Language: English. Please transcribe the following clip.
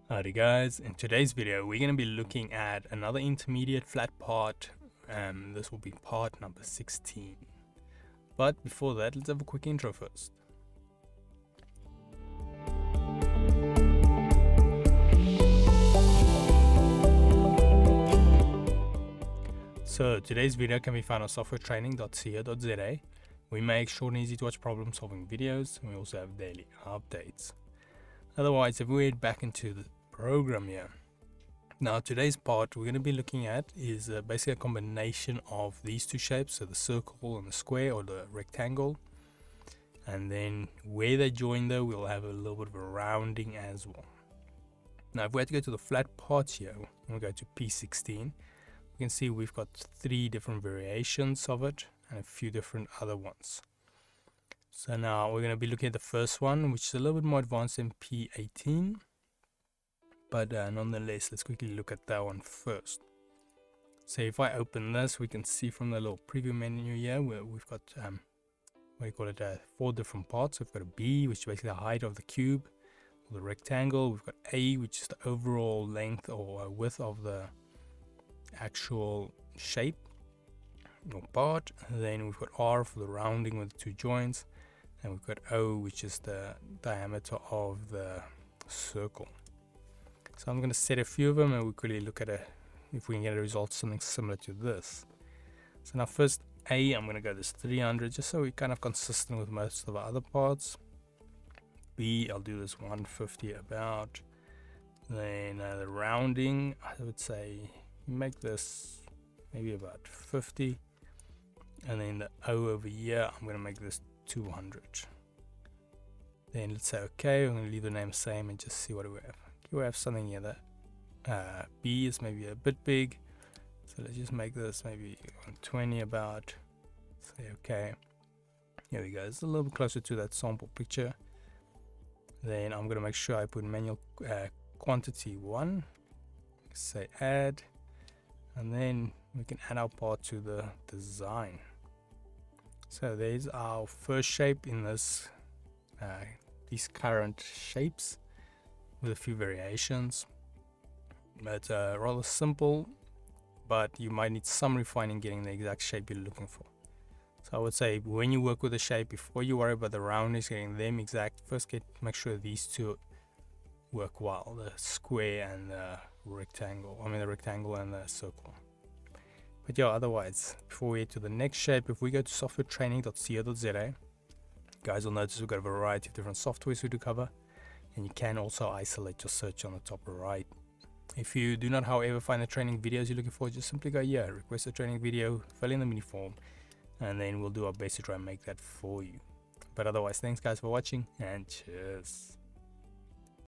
Alrighty guys, in today's video we're going to be looking at another intermediate flat part. This will be part number 16. But before that, let's have a quick intro first. So today's video can be found on softwaretraining.co.za. We make short and easy to watch problem solving videos, and we also have daily updates. Otherwise, if we head back into the program here. Now today's part we're going to be looking at is basically a combination of these two shapes, so the circle and the square, or the rectangle, and then where they join though we'll have a little bit of a rounding as well. Now if we had to go to the flat parts here, we'll go to P16. We can see we've got 3 different variations of it and a few different other ones. So now we're going to be looking at the first one, which is a little bit more advanced than P18. But nonetheless, let's quickly look at that one first. So if I open this, we can see from the little preview menu here where we've got, what do you call it, 4 different parts. We've got a B, which is basically the height of the cube, or the rectangle. We've got A, which is the overall length or width of the actual shape or part. And then we've got R for the rounding with the 2 joints. And we've got O, which is the diameter of the circle. So I'm going to set a few of them and we'll quickly look at if we can get a result something similar to this. So now first A, I'm going to go this 300 just so we're kind of consistent with most of our other parts. B, I'll do this 150 about. Then the rounding, I would say make this maybe about 50. And then the O over here, I'm going to make this 200. Then let's say okay, I'm going to leave the name same and just see what we have. We have something here that B is maybe a bit big, so let's just make this maybe 120 about. Say okay, here we go, it's a little bit closer to that sample picture. Then I'm going to make sure I put manual quantity 1, say add, and then we can add our part to the design. So there's our first shape in this these current shapes, with a few variations, but rather simple, but you might need some refining getting the exact shape you're looking for. So I would say when you work with a shape, before you worry about the roundness, getting them exact, first make sure these two work well, the square and the rectangle, the rectangle and the circle. But yeah, otherwise, before we head to the next shape, if we go to softwaretraining.co.za, guys will notice we've got a variety of different softwares we do cover. And you can also isolate your search on the top right. If you do not, however, find the training videos you're looking for, just simply go here, request a training video, fill in the mini form, and then we'll do our best to try and make that for you. But otherwise, thanks guys for watching, and cheers.